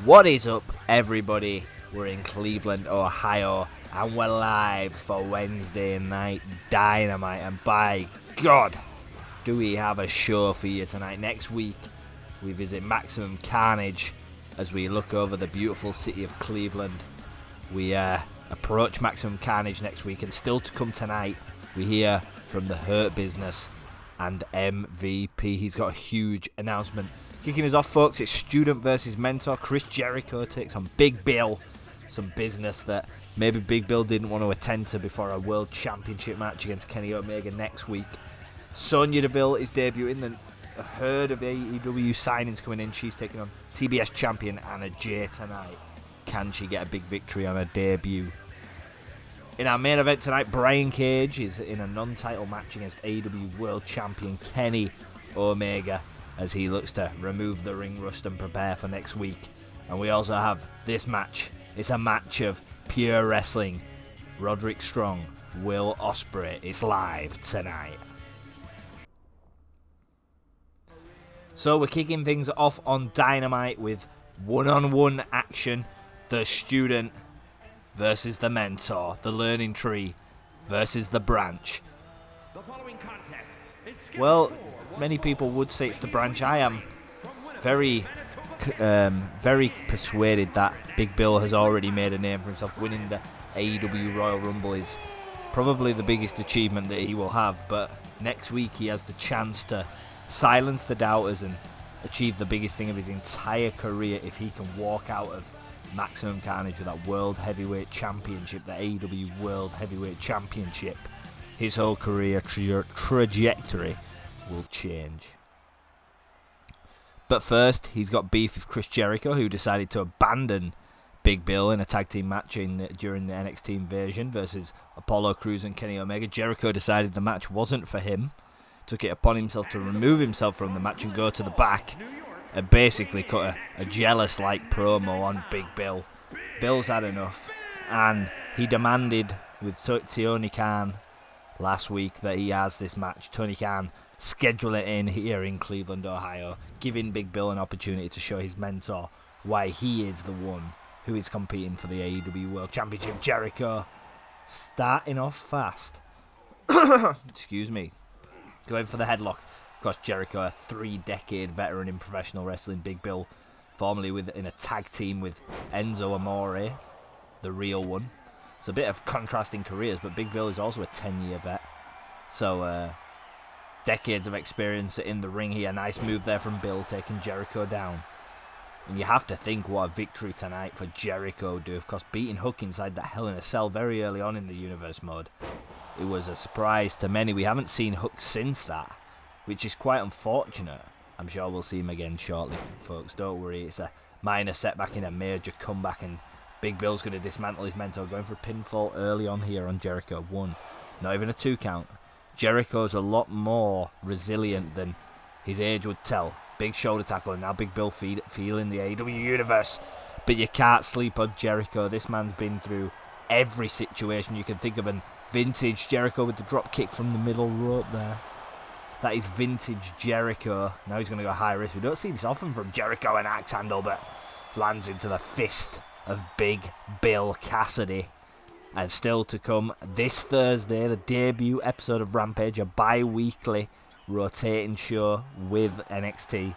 What is up, everybody? We're in Cleveland, Ohio, and we're live for Wednesday night Dynamite. And by God, do we have a show for you tonight. Next week, we visit Maximum Carnage as we look over the beautiful city of Cleveland. We approach Maximum Carnage next week, and still to come tonight, we hear from the Hurt Business and MVP. He's got a huge announcement. Kicking us off, folks, it's student versus mentor. Chris Jericho takes on Big Bill. Some business that maybe Big Bill didn't want to attend to before a World Championship match against Kenny Omega next week. Sonya Deville is debuting. The herd of AEW signings coming in. She's taking on TBS champion Anna Jay tonight. Can she get a big victory on her debut? In our main event tonight, Brian Cage is in a non-title match against AEW World Champion Kenny Omega, as he looks to remove the ring rust and prepare for next week. And we also have this match. It's a match of pure wrestling. Roderick Strong, Will Ospreay. It's live tonight. So we're kicking things off on Dynamite with one-on-one action. The student versus the mentor. The learning tree versus the branch. Well, many people would say it's the branch. I am very persuaded that Big Bill has already made a name for himself. Winning the AEW Royal Rumble is probably the biggest achievement that he will have, but next week he has the chance to silence the doubters and achieve the biggest thing of his entire career if he can walk out of Maximum Carnage with that World Heavyweight Championship, the AEW World Heavyweight Championship. His whole career trajectory will change. But first, he's got beef with Chris Jericho, who decided to abandon Big Bill in a tag team match during the NXT invasion versus Apollo Crews and Kenny Omega. Jericho decided the match wasn't for him, took it upon himself to remove himself from the match and go to the back, and basically cut a jealous-like promo on Big Bill. Bill's had enough, and he demanded with Tony Khan last week that he has this match. Tony Khan schedule it in here in Cleveland, Ohio, giving Big Bill an opportunity to show his mentor why he is the one who is competing for the AEW World Championship. Jericho starting off fast. Excuse me. Going for the headlock. Of course, Jericho, a 3-decade veteran in professional wrestling. Big Bill, formerly in a tag team with Enzo Amore, the real one. It's a bit of contrasting careers, but Big Bill is also a 10-year vet. So, decades of experience in the ring here. Nice move there from Bill, taking Jericho down. And you have to think what a victory tonight for Jericho do. Of course, beating Hook inside that Hell in a Cell very early on in the Universe mode. It was a surprise to many. We haven't seen Hook since that, which is quite unfortunate. I'm sure we'll see him again shortly, folks. Don't worry. It's a minor setback in a major comeback, and Big Bill's going to dismantle his mentor, going for a pinfall early on here on Jericho. 1, not even a 2 count. Jericho's a lot more resilient than his age would tell. Big shoulder tackle, and now Big Bill feeling the AEW Universe. But you can't sleep on Jericho. This man's been through every situation you can think of, and vintage Jericho with the drop kick from the middle rope there. That is vintage Jericho. Now he's going to go high risk. We don't see this often from Jericho, and axe handle, but lands into the fist of Big Bill Cassidy. And still to come this Thursday, the debut episode of Rampage, a bi-weekly rotating show with NXT.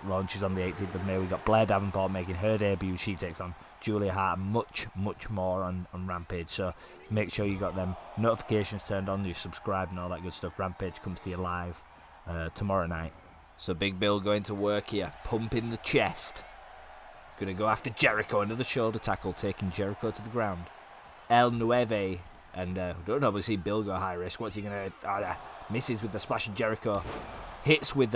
Launches on the 18th of May. We got Blair Davenport making her debut. She takes on Julia Hart, and much more on Rampage. So make sure you got them notifications turned on, you subscribe and all that good stuff. Rampage comes to you live tomorrow night. So Big Bill going to work here, pumping the chest. Going to go after Jericho, another shoulder tackle, taking Jericho to the ground. El Nueve, and don't know, we see Bill go high risk. What's he going to misses with the splash of Jericho. Hits with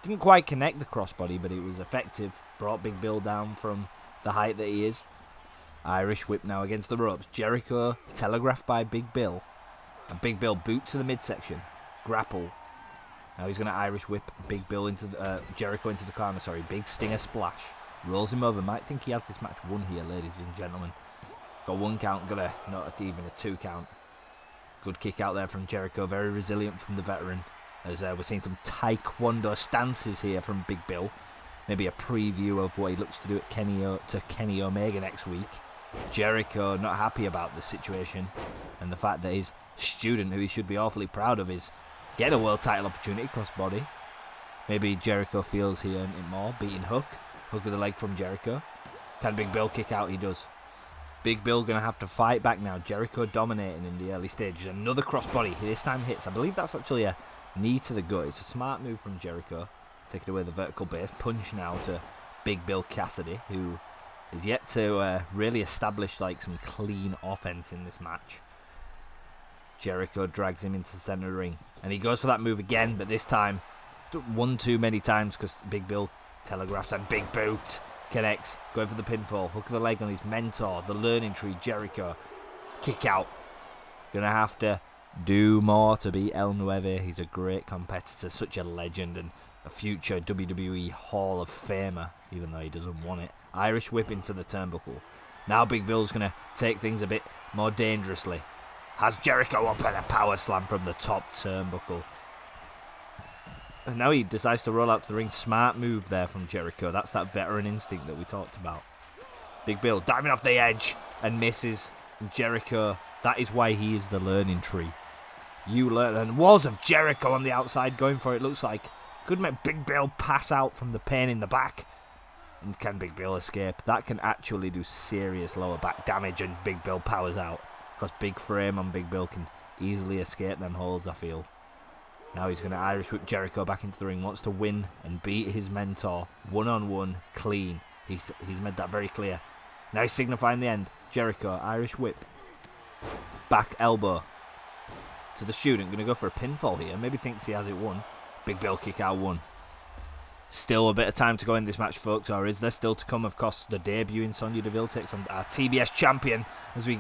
didn't quite connect the crossbody, but it was effective. Brought Big Bill down from the height that he is. Irish whip now against the ropes. Jericho telegraphed by Big Bill. And Big Bill boot to the midsection. Grapple. Now he's going to Irish whip Big Bill into Jericho into the corner. Big stinger splash. Rolls him over. Might think he has this match won here, ladies and gentlemen. Got 1 count, got not even a 2 count. Good kick out there from Jericho. Very resilient from the veteran. As we're seeing some taekwondo stances here from Big Bill. maybe a preview of what he looks to do at Kenny Omega next week. Jericho not happy about the situation and the fact that his student, who he should be awfully proud of, is getting a world title opportunity crossbody. Maybe Jericho feels he earned it more. Beating Hook with the leg from Jericho. Can Big Bill kick out? He does. Big Bill going to have to fight back now. Jericho dominating in the early stages. Another crossbody. This time hits. I believe that's actually a knee to the gut. It's a smart move from Jericho. Taking away the vertical base. Punch now to Big Bill Cassidy, who is yet to really establish like some clean offense in this match. Jericho drags him into the center of the ring. And he goes for that move again, but this time one too many times because Big Bill telegraphs and Big Boot connects, going for the pinfall, hook of the leg on his mentor, the learning tree, Jericho. Kick out. Gonna have to do more to beat El Nueve. He's a great competitor, such a legend and a future WWE Hall of Famer, even though he doesn't want it. Irish whip into the turnbuckle. Now Big Bill's gonna take things a bit more dangerously. Has Jericho up and a power slam from the top turnbuckle. And now he decides to roll out to the ring. Smart move there from Jericho. That's that veteran instinct that we talked about. Big Bill diving off the edge and misses. And Jericho, that is why he is the learning tree. You learn. And Walls of Jericho on the outside going for it. Looks like could make Big Bill pass out from the pain in the back. And can Big Bill escape? That can actually do serious lower back damage and Big Bill powers out. Because big frame on Big Bill can easily escape them holes, I feel. Now he's going to Irish whip Jericho back into the ring. Wants to win and beat his mentor. One-on-one, clean. He's made that very clear. Now he's signifying the end. Jericho, Irish whip. Back elbow. To the student. Going to go for a pinfall here. Maybe thinks he has it won. Big Bill kick out one. Still a bit of time to go in this match, folks. Or is there still to come? Of course, the debut in Sonya Deville takes on our TBS champion. As we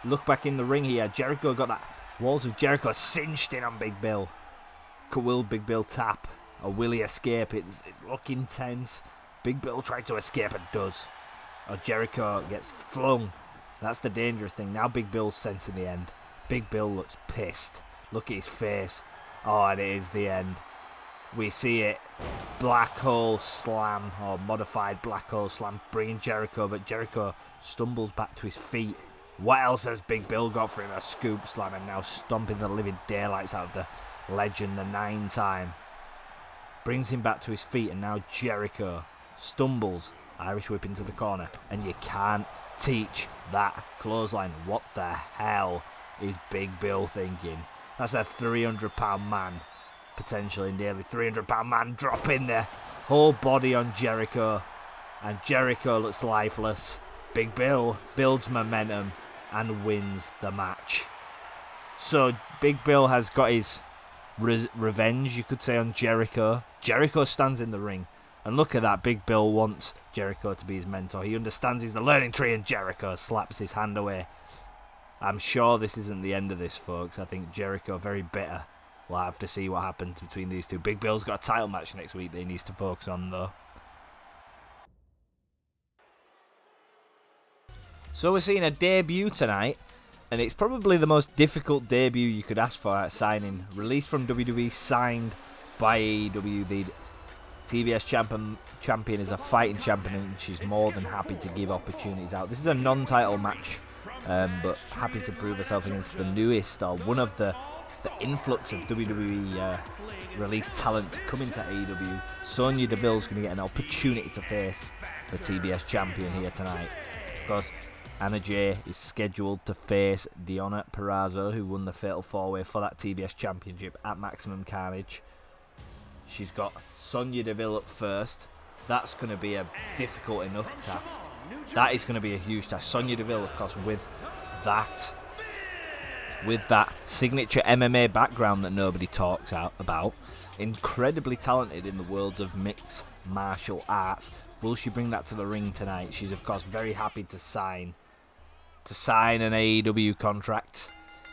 look back in the ring here. Jericho got that Walls of Jericho cinched in on Big Bill. Will Big Bill tap or will he escape? It's looking tense. Big Bill tried to escape and does. Or Jericho gets flung. That's the dangerous thing. Now Big Bill's sensing the end. Big Bill looks pissed. Look at his face. Oh, and it is the end. We see it. Black hole slam or modified black hole slam bringing Jericho, but Jericho stumbles back to his feet. What else has Big Bill got for him? A scoop slam and now stomping the living daylights out of the legend, the 9-time. Brings him back to his feet and now Jericho stumbles. Irish whip into the corner and you can't teach that clothesline. What the hell is Big Bill thinking? That's a 300-pound man, potentially nearly 300-pound man dropping the whole body on Jericho and Jericho looks lifeless. Big Bill builds momentum and wins the match. So Big Bill has got his revenge, you could say, on Jericho. Jericho stands in the ring and look at that. Big Bill wants Jericho to be his mentor. He understands he's the learning tree and Jericho slaps his hand away. I'm sure this isn't the end of this, folks. I think Jericho very bitter. We'll have to see what happens between these two. Big Bill's got a title match next week that he needs to focus on though. So we're seeing a debut tonight. And it's probably the most difficult debut you could ask for at signing. Released from WWE, signed by AEW. The TBS champion is a fighting champion and she's more than happy to give opportunities out. This is a non-title match, but happy to prove herself against the newest or one of the influx of WWE released talent to come into AEW. Sonya Deville's going to get an opportunity to face the TBS champion here tonight. Of course, Anna Jay is scheduled to face Deonna Purrazzo, who won the Fatal 4-Way for that TBS Championship at Maximum Carnage. She's got Sonya Deville up first. That's going to be a difficult enough task. That is going to be a huge task. Sonya Deville, of course, with that signature MMA background that nobody talks about. Incredibly talented in the worlds of mixed martial arts. Will she bring that to the ring tonight? She's, of course, very happy to sign an AEW contract.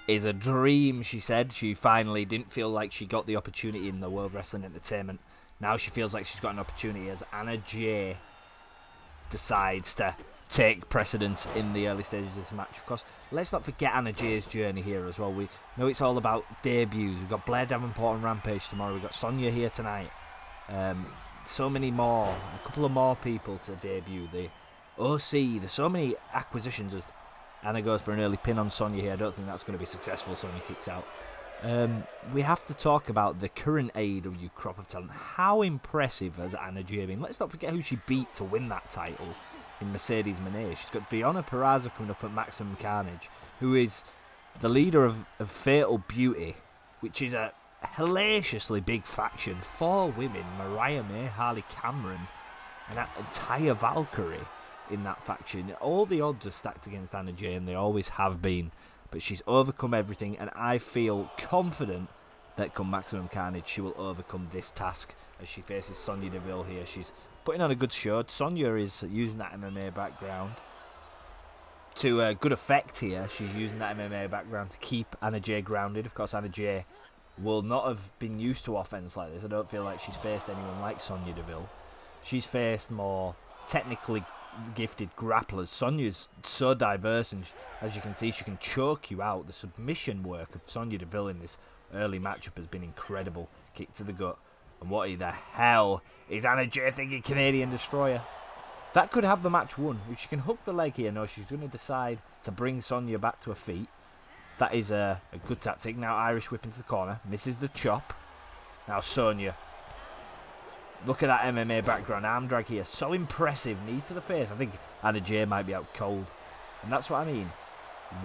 Is a dream, she said. She finally didn't feel like she got the opportunity in the World Wrestling Entertainment. Now she feels like she's got an opportunity as Anna Jay decides to take precedence in the early stages of this match. Of course, let's not forget Anna Jay's journey here as well. We know it's all about debuts. We've got Blair Davenport and Rampage tomorrow. We've got Sonya here tonight. so many more, a couple of more people to debut. The OC, there's so many acquisitions as Anna goes for an early pin on Sonya here. I don't think that's going to be successful. Sonya kicks out. We have to talk about the current AEW crop of talent. How impressive has Anna Jay been? Let's not forget who she beat to win that title in Mercedes Moné. She's got Deonna Purrazzo coming up at Maximum Carnage, who is the leader of Fatal Beauty, which is a hellaciously big faction. 4 women, Mariah May, Harley Cameron, and that entire Valkyrie in that faction. All the odds are stacked against Anna Jay, and they always have been. But she's overcome everything, and I feel confident that come Maximum Carnage, she will overcome this task as she faces Sonya Deville here. She's putting on a good show. Sonya is using that MMA background to good effect here. She's using that MMA background to keep Anna Jay grounded. Of course, Anna Jay will not have been used to offense like this. I don't feel like she's faced anyone like Sonya Deville. She's faced more technically gifted grapplers. Sonya's so diverse, and as you can see, she can choke you out. The submission work of Sonya Deville in this early matchup has been incredible. Kick to the gut. And what the hell is Anna Jay thinking? Canadian Destroyer. That could have the match won. If she can hook the leg here, no, she's going to decide to bring Sonya back to her feet. That is a good tactic. Now Irish whip into the corner. Misses the chop. Now Sonya. Look at that MMA background. Arm drag here. So impressive. Knee to the face. I think Anna Jay might be out cold. And that's what I mean.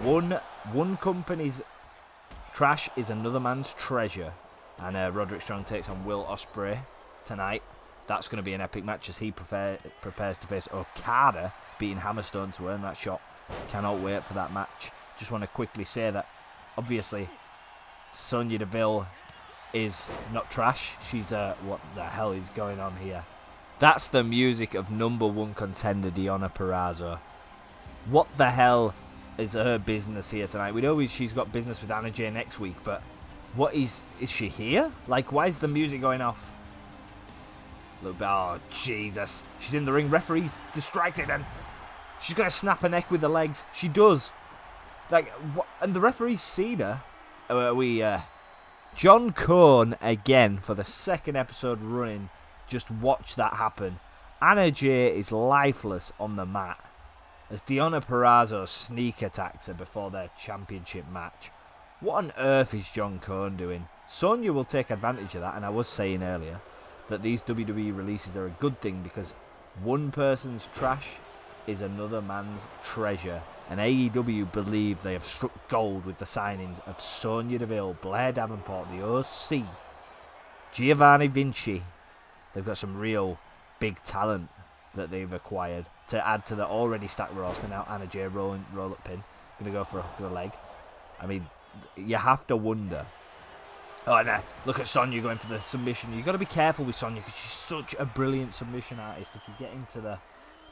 One company's trash is another man's treasure. And Roderick Strong takes on Will Ospreay tonight. That's going to be an epic match as he prepares to face Okada, beating Hammerstone to earn that shot. Cannot wait for that match. Just want to quickly say that, obviously, Sonya Deville is not trash. She's what the hell is going on here? That's the music of #1 contender Deonna Purrazzo. What the hell is her business here tonight? We know she's got business with Anna Jay next week, but what is she here? Like, why is the music going off? Look, oh Jesus! She's in the ring. Referee's distracted, and she's gonna snap her neck with the legs. She does. Like, what? And the referee's seen her. John Cohn, again, for the second episode running, just watch that happen. Anna Jay is lifeless on the mat as Deonna Purrazzo sneak attacks her before their championship match. What on earth is John Cohn doing? Sonya will take advantage of that, and I was saying earlier that these WWE releases are a good thing because one person's trash is another man's treasure. And AEW believe they have struck gold with the signings of Sonya Deville, Blair Davenport, the OC, Giovanni Vinci. They've got some real big talent that they've acquired to add to the already stacked roster. Now Anna Jay roll-up pin. Going to go for the leg. I mean, you have to wonder. Oh, no. Look at Sonya going for the submission. You've got to be careful with Sonya because she's such a brilliant submission artist. If you get into the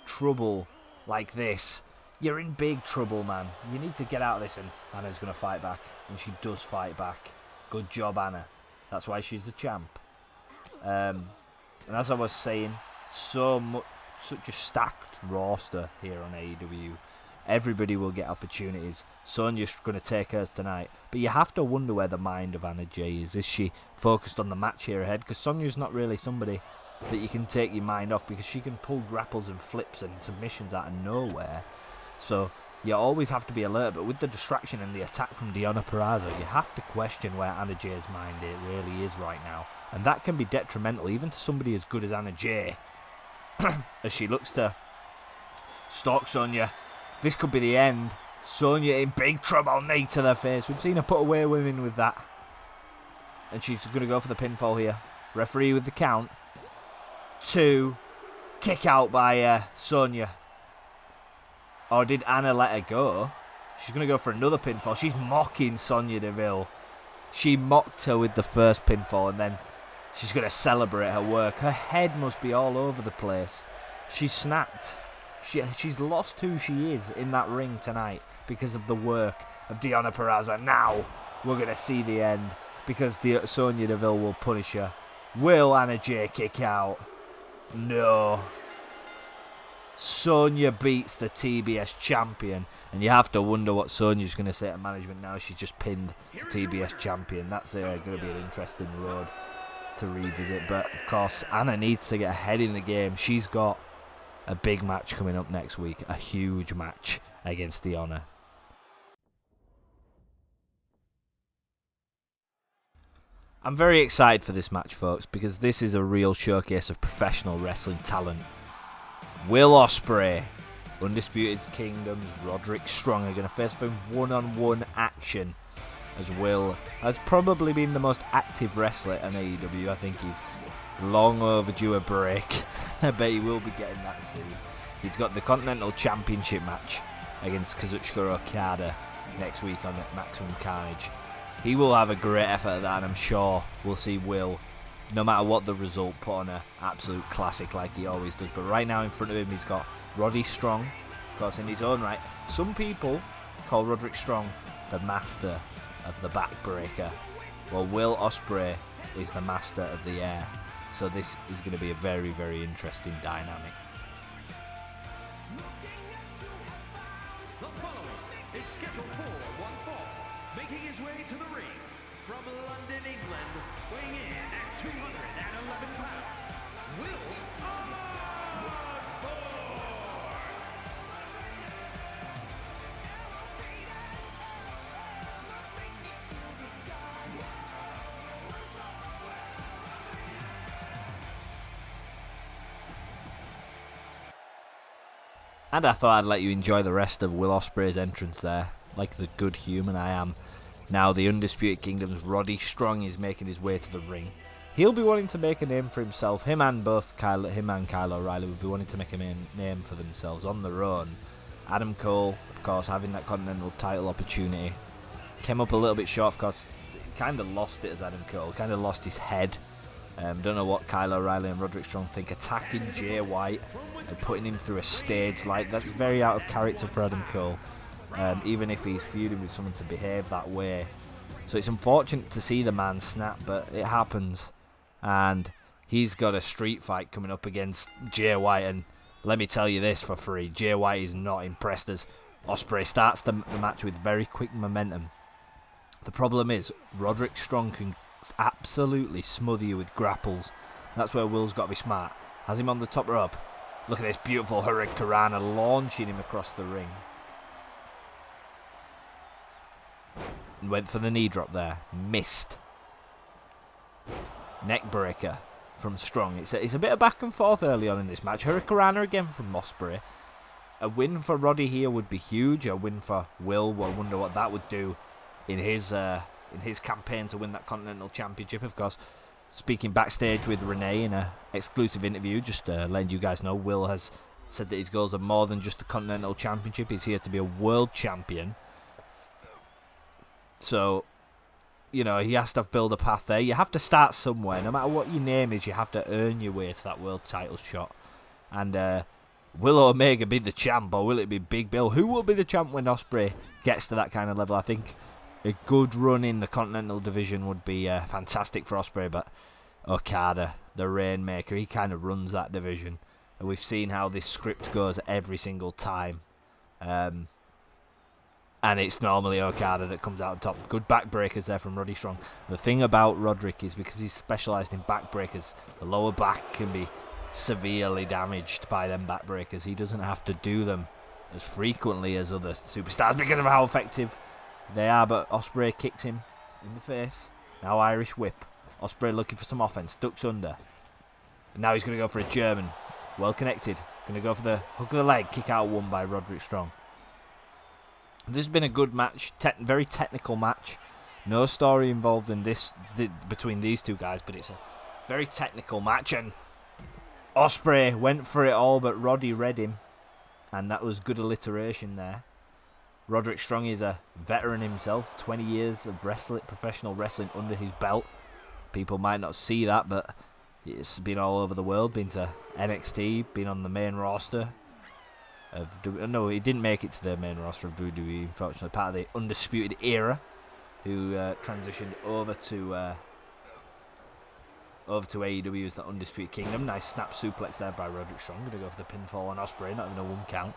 trouble like this, you're in big trouble, man. You need to get out of this, and Anna's going to fight back, and she does fight back. Good job, Anna. That's why she's the champ. And as I was saying, such a stacked roster here on AEW. Everybody will get opportunities. Sonya's going to take hers tonight. But you have to wonder where the mind of Anna Jay is. Is she focused on the match here ahead? Because Sonya's not really somebody that you can take your mind off because she can pull grapples and flips and submissions out of nowhere. So you always have to be alert. But with the distraction and the attack from Deonna Purrazzo, you have to question where Anna Jay's mind really is right now. And that can be detrimental even to somebody as good as Anna Jay. As she looks to stalk Sonya. This could be the end. Sonya in big trouble. Knee to the face. We've seen her put away women with that. And she's going to go for the pinfall here. Referee with the count. 2. Kick out by Sonya. Or did Anna let her go? She's going to go for another pinfall. She's mocking Sonya Deville. She mocked her with the first pinfall, and then she's going to celebrate her work. Her head must be all over the place. She's snapped. She's lost who she is in that ring tonight because of the work of Deonna Purrazzo. Now we're going to see the end because Sonya Deville will punish her. Will Anna Jay kick out? No. Sonya beats the TBS champion, and you have to wonder what Sonya's going to say to management now. She's just pinned the TBS champion. That's going to be an interesting road. to revisit. But, of course, Anna needs to get ahead in the game. She's got a big match coming up next week. A huge match against Deonna. I'm very excited for this match, folks, because this is a real showcase of professional wrestling talent. Will Ospreay, Undisputed Kingdom's Roderick Strong, are going to face them one-on-one action, as Will has probably been the most active wrestler in AEW. I think he's long overdue a break. I bet he will be getting that soon. He's got the Continental Championship match against Kazuchika Okada next week on Maximum Carnage. He will have a great effort at that, and I'm sure we'll see Will, no matter what the result, put on an absolute classic like he always does. But right now in front of him, he's got Roddy Strong, of course, in his own right. Some people call Roderick Strong the master of the backbreaker. Well, Will Ospreay is the master of the air. So this is going to be a very, very interesting dynamic. The following is scheduled for one fall, making his way to the ring from London, England, weighing in at 211 pounds, Will Ospreay. And I thought I'd let you enjoy the rest of Will Ospreay's entrance there, like the good human I am. Now the Undisputed Kingdom's Roddy Strong is making his way to the ring. He'll be wanting to make a name for himself. Him and Kyle O'Reilly will be wanting to make a name for themselves on their own. Adam Cole, of course, having that Continental Title opportunity. Came up a little bit short, of course. He kind of lost it as Adam Cole. Kind of lost his head. Don't know what Kyle O'Reilly and Roderick Strong think. Attacking Jay White and putting him through a stage like that's very out of character for Adam Cole. Even if he's feuding with someone to behave that way. So it's unfortunate to see the man snap, but it happens. And he's got a street fight coming up against Jay White, and let me tell you this for free, Jay White is not impressed as Ospreay starts the match with very quick momentum. The problem is, Roderick Strong can absolutely smother you with grapples. That's where Will's got to be smart. Has him on the top rope. Look at this beautiful Hurricanrana launching him across the ring. And went for the knee drop there. Missed. Neck breaker from Strong. It's a bit of back and forth early on in this match. Hurricanrana again from Ospreay. A win for Roddy here would be huge. A win for Will, I wonder what that would do in his campaign to win that Continental Championship. Of course, speaking backstage with Renee in an exclusive interview, just letting you guys know, Will has said that his goals are more than just the Continental Championship. He's here to be a world champion. So, you know, he has to build a path there. You have to start somewhere. No matter what your name is, you have to earn your way to that world title shot. And will Omega be the champ, or will it be Big Bill? Who will be the champ when Ospreay gets to that kind of level? I think a good run in the Continental division would be fantastic for Ospreay, but Okada, the Rainmaker, he kind of runs that division. And we've seen how this script goes every single time. And it's normally Okada that comes out on top. Good backbreakers there from Roddy Strong. The thing about Roderick is because he's specialised in backbreakers, the lower back can be severely damaged by them backbreakers. He doesn't have to do them as frequently as other superstars because of how effective they are. But Ospreay kicks him in the face. Now Irish whip. Ospreay looking for some offense. Ducks under. And now he's going to go for a German. Well connected. Going to go for the hook of the leg. Kick out one by Roderick Strong. This has been a good match, very technical match. No story involved in this between these two guys, but it's a very technical match. And Ospreay went for it all, but Roddy read him, and that was good alliteration there. Roderick Strong is a veteran himself, 20 years of professional wrestling under his belt. People might not see that, but it's been all over the world. Been to NXT, been on the main roster. No, he didn't make it to the main roster of WWE, unfortunately. Part of the Undisputed Era, who transitioned over to AEW as the Undisputed Kingdom. Nice snap suplex there by Roderick Strong. Going to go for the pinfall on Ospreay, not even a one count.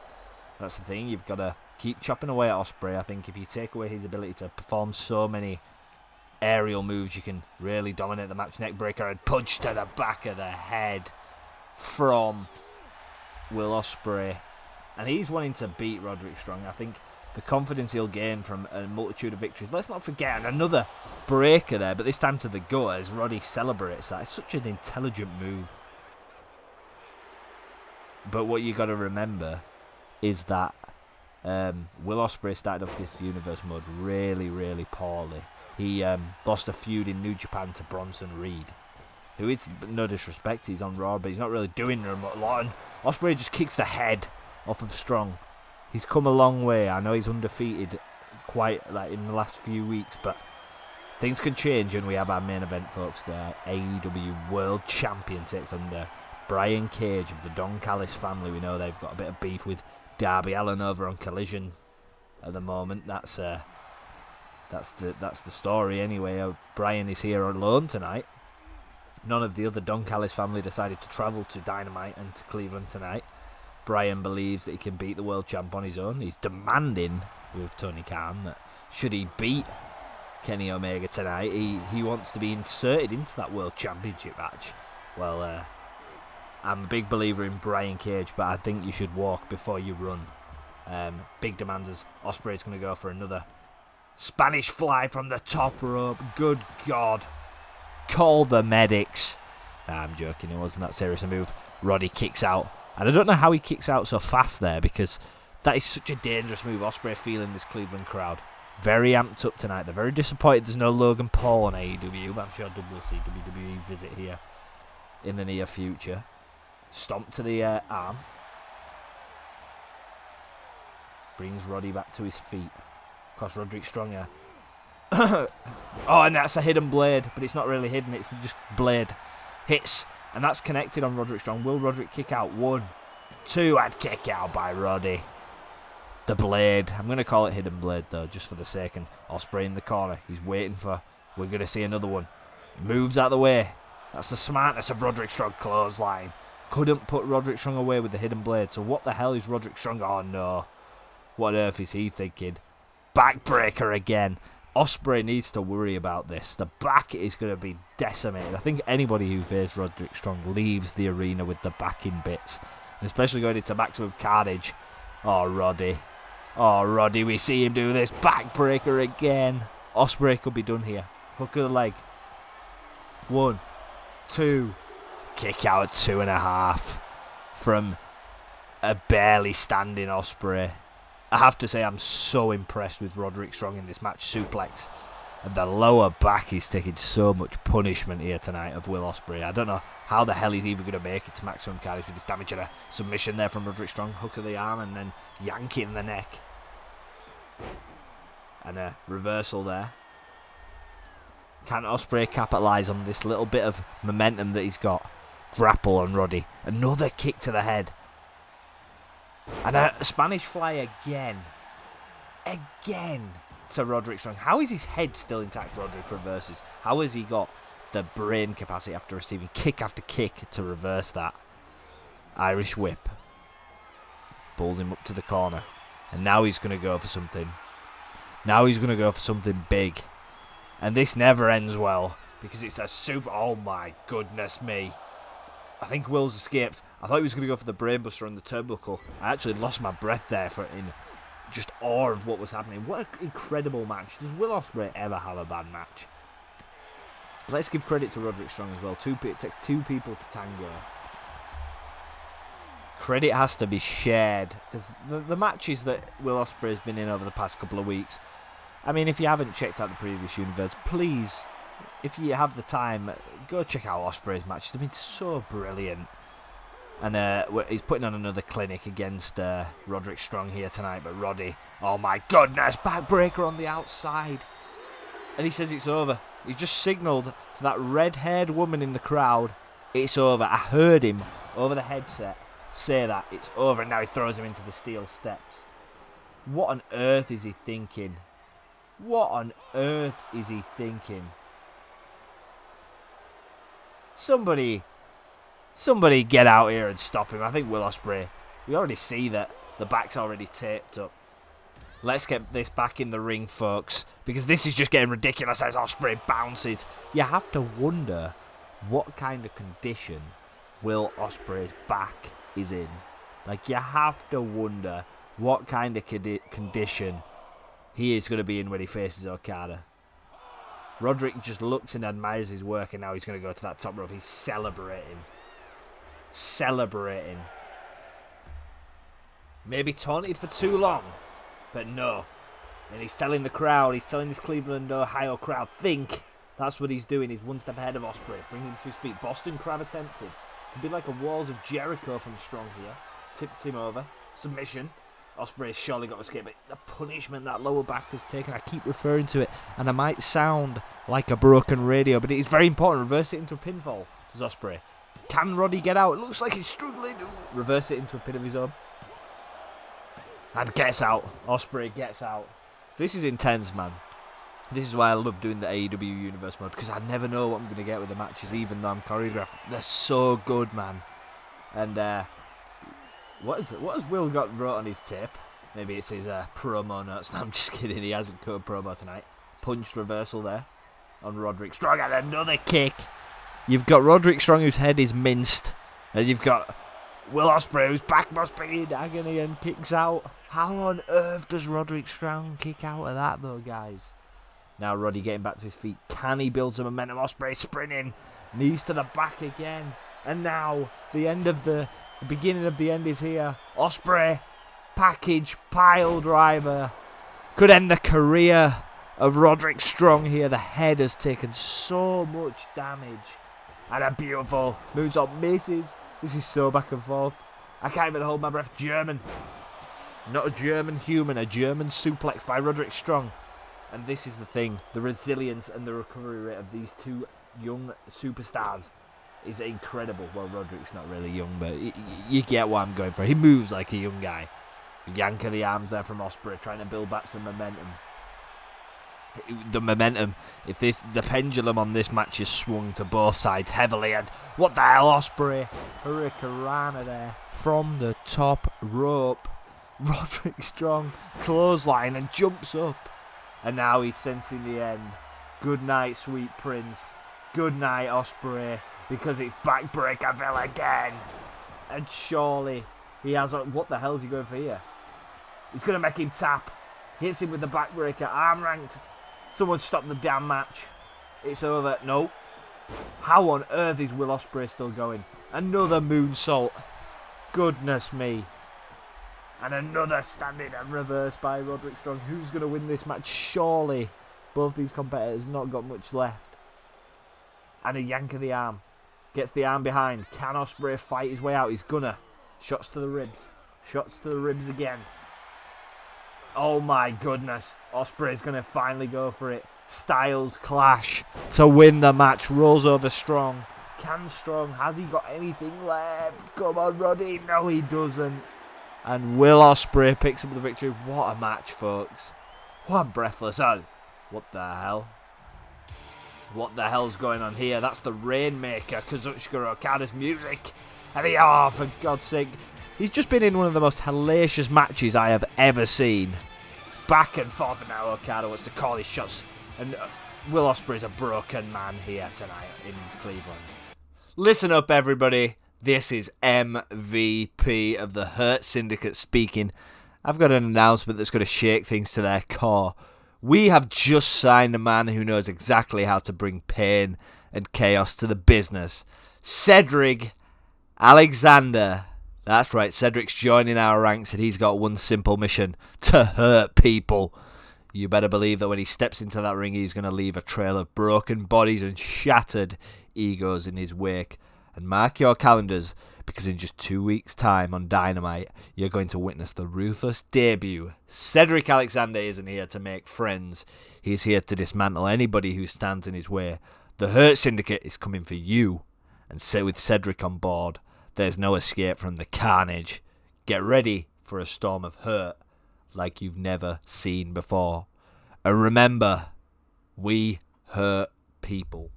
That's the thing, you've got to keep chopping away at Ospreay. I think if you take away his ability to perform so many aerial moves, you can really dominate the match. Neck breaker and punch to the back of the head from Will Ospreay. And he's wanting to beat Roderick Strong. I think the confidence he'll gain from a multitude of victories. Let's not forget another breaker there, but this time to the gut as Roddy celebrates that. It's such an intelligent move. But what you got to remember is that Will Ospreay started off this universe mode really, really poorly. He lost a feud in New Japan to Bronson Reed, who is, no disrespect, he's on Raw, but he's not really doing a lot. And Ospreay just kicks the head off of Strong. He's come a long way. I know he's undefeated quite like in the last few weeks, but things can change, and we have our main event, folks. The AEW World Champion takes on Brian Cage of the Don Callis family. We know they've got a bit of beef with Darby Allin over on Collision at the moment. That's the story anyway. Brian is here alone tonight. None of the other Don Callis family decided to travel to Dynamite and to Cleveland tonight. Brian believes that he can beat the world champ on his own. He's demanding with Tony Khan that should he beat Kenny Omega tonight, he wants to be inserted into that world championship match. Well, I'm a big believer in Brian Cage, but I think you should walk before you run. Big demands as Ospreay's going to go for another Spanish fly from the top rope. Good God. Call the medics. Nah, I'm joking. It wasn't that serious a move. Roddy kicks out. And I don't know how he kicks out so fast there, because that is such a dangerous move. Ospreay feeling this Cleveland crowd. Very amped up tonight. They're very disappointed there's no Logan Paul on AEW, but I'm sure we'll see WWE visit here in the near future. Stomp to the arm. Brings Roddy back to his feet. Of course, Roderick Strong here. Oh, and that's a hidden blade, but it's not really hidden, it's just blade. Hits, and that's connected on Roderick Strong. Will Roderick kick out? 1, 2, and kick out by Roddy. The blade. I'm going to call it hidden blade, though, just for the sake. And Ospreay in the corner. He's waiting for... We're going to see another one. Moves out of the way. That's the smartness of Roderick Strong. Clothesline. Couldn't put Roderick Strong away with the hidden blade. So what the hell is Roderick Strong? Oh, no. What on earth is he thinking? Backbreaker again. Ospreay needs to worry about this. The back is going to be decimated. I think anybody who faces Roderick Strong leaves the arena with the back in bits. And especially going into Maximum Carnage. Oh, Roddy. Oh, Roddy, we see him do this. Backbreaker again. Ospreay could be done here. Hook of the leg. 1, 2. Kick out 2.5 from a barely standing Ospreay. I have to say, I'm so impressed with Roderick Strong in this match. Suplex. And the lower back is taking so much punishment here tonight of Will Ospreay. I don't know how the hell he's even going to make it to Maximum Carnage with this damage and a submission there from Roderick Strong. Hook of the arm and then yank it in the neck. And a reversal there. Can Ospreay capitalise on this little bit of momentum that he's got? Grapple on Roddy. Another kick to the head. And a Spanish fly again. Again to Roderick Strong. How is his head still intact? Roderick reverses. How has he got the brain capacity after receiving kick after kick to reverse that? Irish whip. Pulls him up to the corner. And now he's going to go for something. Now he's going to go for something big. And this never ends well. Because it's a super... Oh my goodness me. I think Will's escaped. I thought he was going to go for the brainbuster on the turnbuckle. I actually lost my breath there in just awe of what was happening. What an incredible match. Does Will Ospreay ever have a bad match? Let's give credit to Roderick Strong as well. It takes 2 people to tango. Credit has to be shared. Because the matches that Will Ospreay has been in over the past couple of weeks, I mean, if you haven't checked out the previous universe, please, if you have the time, go check out Ospreay's matches. They've been so brilliant. And he's putting on another clinic against Roderick Strong here tonight. But Roddy, oh my goodness, backbreaker on the outside. And he says it's over. He's just signalled to that red-haired woman in the crowd, it's over. I heard him over the headset say that, it's over. And now he throws him into the steel steps. What on earth is he thinking? What on earth is he thinking? Somebody get out here and stop him. I think Will Ospreay, we already see that the back's already taped up. Let's get this back in the ring, folks, because this is just getting ridiculous as Ospreay bounces. You have to wonder what kind of condition Will Ospreay's back is in. Like, you have to wonder what kind of condition he is going to be in when he faces Okada. Roderick just looks and admires his work, and now he's going to go to that top rope. He's celebrating. Celebrating. Maybe taunted for too long, but no. And he's telling the crowd, he's telling this Cleveland, Ohio crowd, think. That's what he's doing. He's one step ahead of Ospreay, bringing him to his feet. Boston Crab attempted. Could be like a Walls of Jericho from Strong here. Tips him over. Submission. Ospreay's surely got to escape, but the punishment that lower back has taken, I keep referring to it, and I might sound like a broken radio, but it is very important. Reverse it into a pinfall, does Ospreay. Can Roddy get out? It looks like he's struggling. Reverse it into a pin of his own. And gets out. Ospreay gets out. This is intense, man. This is why I love doing the AEW Universe mode, because I never know what I'm going to get with the matches, even though I'm choreographed. They're so good, man. And, what has Will got wrote on his tape? Maybe it's his promo notes. No, I'm just kidding. He hasn't cut a promo tonight. Punched reversal there on Roderick Strong, and another kick. You've got Roderick Strong, whose head is minced, and you've got Will Ospreay, whose back must be in agony and kicks out. How on earth does Roderick Strong kick out of that, though, guys? Now Roddy getting back to his feet. Can he build some momentum? Ospreay sprinting. Knees to the back again. And now the beginning of the end is here. Ospreay, package, pile driver. Could end the career of Roderick Strong here. The head has taken so much damage. And a beautiful moonsault misses. This is so back and forth. I can't even hold my breath. German. Not a German human. A German suplex by Roderick Strong. And this is the thing. The resilience and the recovery rate of these two young superstars is incredible. Well, Roderick's not really young, but you get what I'm going for. He moves like a young guy. Yank of the arms there from Ospreay, trying to build back some momentum. The momentum, the pendulum on this match is swung to both sides heavily, and what the hell, Ospreay? Hurricanrana there from the top rope. Roderick Strong clothesline and jumps up, and now he's sensing the end. Good night, sweet prince. Good night, Ospreay, because it's Backbreakerville again. And surely he has what the hell is he going for here? He's going to make him tap. Hits him with the backbreaker. Arm ranked. Someone stop the damn match. It's over. Nope. How on earth is Will Ospreay still going? Another moonsault. Goodness me. And another standing and reverse by Roderick Strong. Who's going to win this match? Surely both these competitors not got much left. And a yank of the arm. Gets the arm behind. Can Ospreay fight his way out? He's gonna. Shots to the ribs. Shots to the ribs again. Oh my goodness. Ospreay's going to finally go for it. Styles clash to win the match. Rolls over Strong. Can Strong? Has he got anything left? Come on, Roddy. No, he doesn't. And Will Ospreay picks up the victory. What a match, folks. What I'm breathless. Oh, what the hell? What the hell's going on here? That's the Rainmaker, Kazuchika Okada's music. And for God's sake. He's just been in one of the most hellacious matches I have ever seen. Back and forth, and now Okada wants to call his shots. And Will Ospreay's a broken man here tonight in Cleveland. Listen up, everybody. This is MVP of the Hurt Syndicate speaking. I've got an announcement that's going to shake things to their core. We have just signed a man who knows exactly how to bring pain and chaos to the business. Cedric Alexander. That's right, Cedric's joining our ranks, and he's got one simple mission: to hurt people. You better believe that when he steps into that ring, he's going to leave a trail of broken bodies and shattered egos in his wake. And mark your calendars, because in just 2 weeks' time on Dynamite, you're going to witness the ruthless debut. Cedric Alexander isn't here to make friends. He's here to dismantle anybody who stands in his way. The Hurt Syndicate is coming for you. And with Cedric on board, there's no escape from the carnage. Get ready for a storm of hurt like you've never seen before. And remember, we hurt people.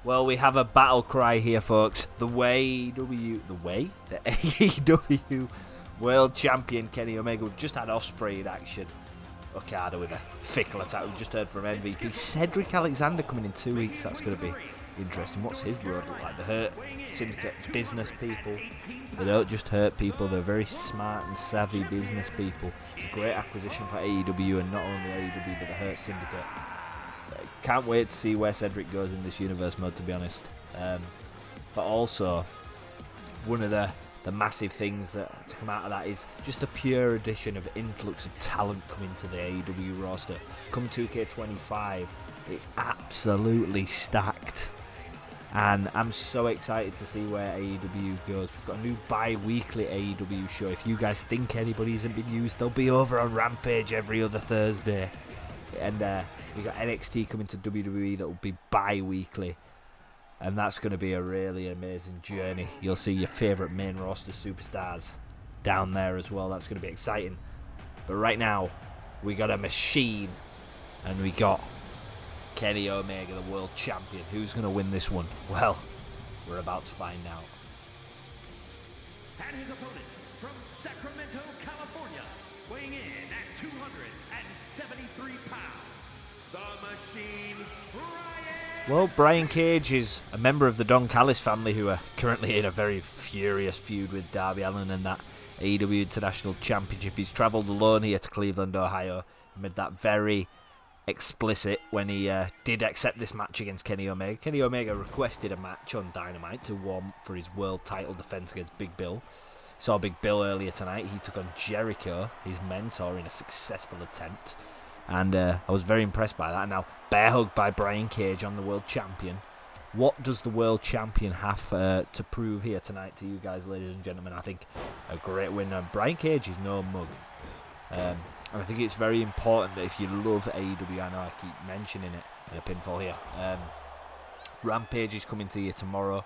Well, we have a battle cry here, folks. The AEW World Champion Kenny Omega. We've just had Ospreay in action. Okada with a fickle attack. We've just heard from MVP. Cedric Alexander coming in 2 weeks. That's going to be interesting. What's his road look like? The Hurt Syndicate business people. They don't just hurt people. They're very smart and savvy business people. It's a great acquisition for AEW, and not only AEW but the Hurt Syndicate. Can't wait to see where Cedric goes in this universe mode, to be honest. But also, one of the massive things that to come out of that is just a pure addition of influx of talent coming to the AEW roster. Come 2K25, it's absolutely stacked. And I'm so excited to see where AEW goes. We've got a new bi-weekly AEW show. If you guys think anybody hasn't been used, they'll be over on Rampage every other Thursday. And we got NXT coming to WWE that will be bi-weekly. And that's going to be a really amazing journey. You'll see your favourite main roster superstars down there as well. That's going to be exciting. But right now, we got a machine. And we got Kenny Omega, the world champion. Who's going to win this one? Well, we're about to find out. And his opponent from Sacramento, California, weighing in at 273 pounds, the Machine, Brian. Well, Brian Cage is a member of the Don Callis family who are currently in a very furious feud with Darby Allin and that AEW International Championship. He's travelled alone here to Cleveland, Ohio, and made that very explicit when he did accept this match against Kenny Omega. Kenny Omega requested a match on Dynamite to warm for his world title defense against Big Bill. Saw Big Bill earlier tonight. He took on Jericho, his mentor, in a successful attempt, and I was very impressed by that. And now bear hugged by Brian Cage on the world champion. What does the world champion have to prove here tonight to you guys, ladies and gentlemen? I think a great win. Brian Cage is no mug. And I think it's very important that if you love AEW, I know I keep mentioning it in a pinfall here, Rampage is coming to you tomorrow.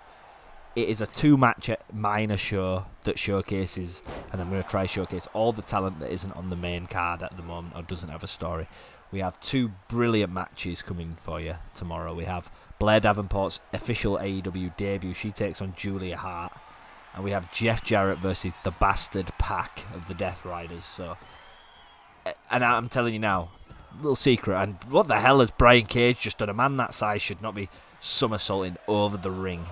It is a 2-match minor show that showcases, and I'm going to try showcase all the talent that isn't on the main card at the moment or doesn't have a story. We have 2 brilliant matches coming for you tomorrow. We have Blair Davenport's official AEW debut. She takes on Julia Hart. And we have Jeff Jarrett versus the Bastard Pack of the Death Riders. So, and I'm telling you now, little secret, and what the hell has Brian Cage just done? A man that size should not be somersaulting over the ring.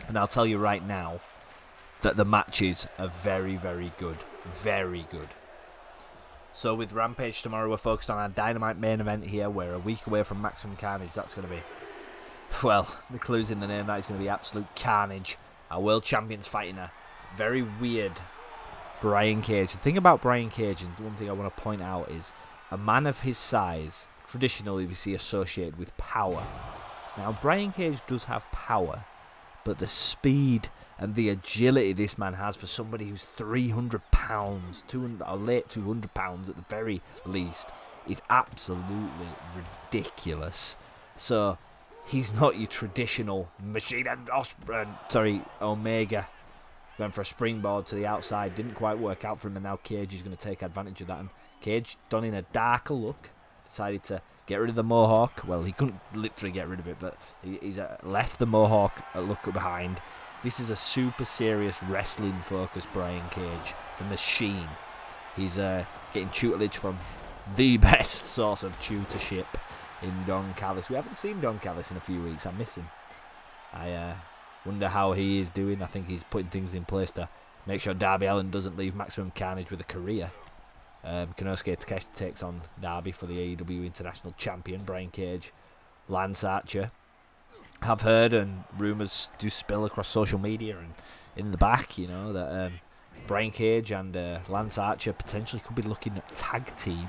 And I'll tell you right now that the matches are very, very good. Very good. So with Rampage tomorrow, we're focused on our Dynamite main event here. We're a week away from Maximum Carnage. That's going to be, well, the clue's in the name. That is going to be absolute carnage. Our world champion's fighting a very weird Brian Cage. The thing about Brian Cage, and one thing I want to point out, is a man of his size, traditionally we see associated with power. Now, Brian Cage does have power, but the speed and the agility this man has for somebody who's 300 pounds, 200 or late 200 pounds at the very least, is absolutely ridiculous. So he's not your traditional machine. And Omega went for a springboard to the outside, didn't quite work out for him, and now Cage is going to take advantage of that. And Cage, done in a darker look, decided to get rid of the mohawk. Well, he couldn't literally get rid of it, but he's left the mohawk look behind. This is a super serious wrestling-focused Brian Cage, the Machine. He's getting tutelage from the best source of tutorship in Don Callis. We haven't seen Don Callis in a few weeks. I miss him. I wonder how he is doing. I think he's putting things in place to make sure Darby Allin doesn't leave Maximum Carnage with a career. Konosuke Takeshi takes on Darby for the AEW International Champion. Brian Cage, Lance Archer. I've heard, and rumours do spill across social media and in the back, you know, that Brian Cage and Lance Archer potentially could be looking at tag team.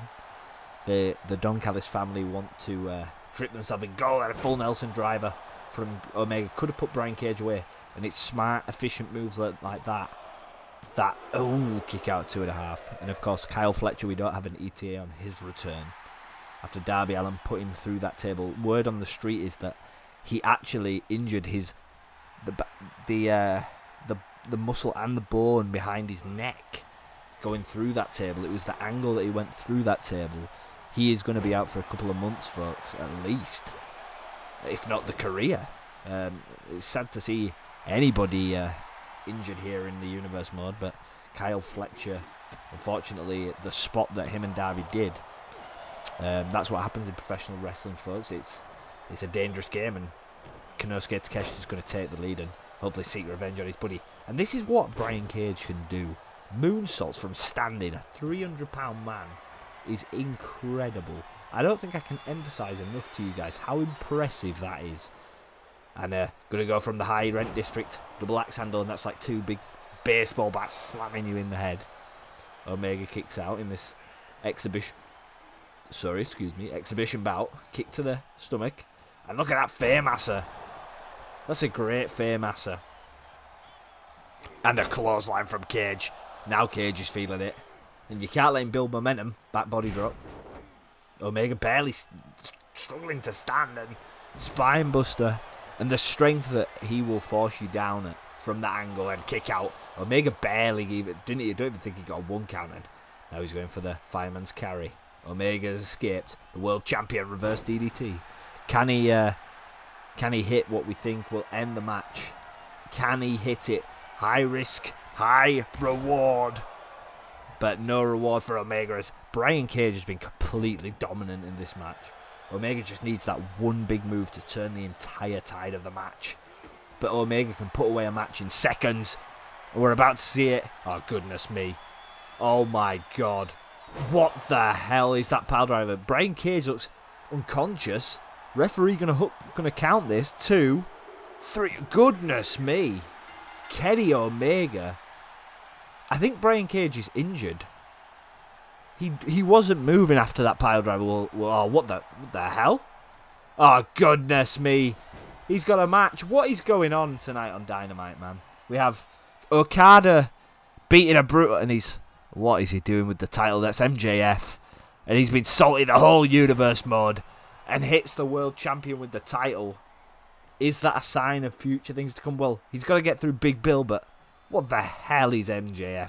The Don Callis family want to drip themselves in gold, and a full Nelson driver from Omega could have put Brian Cage away. And it's smart, efficient moves like that. Kick out 2.5. And of course, Kyle Fletcher, we don't have an ETA on his return after Darby Allin put him through that table. Word on the street is that he actually injured the muscle and the bone behind his neck going through that table. It was the angle that he went through that table. He is going to be out for a couple of months, folks, at least, if not the career. It's sad to see anybody injured here in the universe mode, but Kyle Fletcher. Unfortunately, the spot that him and Darby did. That's what happens in professional wrestling, folks. It's a dangerous game, and Konosuke Takeshi is going to take the lead and hopefully seek revenge on his buddy. And this is what Brian Cage can do. Moonsaults from standing. A 300-pound man is incredible. I don't think I can emphasise enough to you guys how impressive that is. And going to go from the high rent district, double axe handle, and that's like 2 big baseball bats slamming you in the head. Omega kicks out in this exhibition bout. Kick to the stomach. And look at that Fairmaster. That's a great Fairmaster. And a clothesline from Cage. Now Cage is feeling it. And you can't let him build momentum. Back body drop. Omega barely struggling to stand. And spine buster. And the strength that he will force you down at from that angle and kick out. Omega barely even, don't even think he got a 1 count in. Now he's going for the fireman's carry. Omega has escaped. The world champion reverse DDT. Can he hit what we think will end the match? Can he hit it? High risk, high reward. But no reward for Omega, as Brian Cage has been completely dominant in this match. Omega just needs that one big move to turn the entire tide of the match. But Omega can put away a match in seconds. And we're about to see it. Oh, goodness me. Oh, my God. What the hell is that pile driver? Brian Cage looks unconscious. Referee gonna count this. 2, 3. Goodness me. Kenny Omega. I think Brian Cage is injured. He wasn't moving after that pile driver. Well, what the hell? Oh, goodness me. He's got a match. What is going on tonight on Dynamite, man? We have Okada beating a brute, and what is he doing with the title? That's MJF. And he's been salty the whole universe mode and hits the world champion with the title. Is that a sign of future things to come? Well, he's got to get through Big Bill, but what the hell is MJF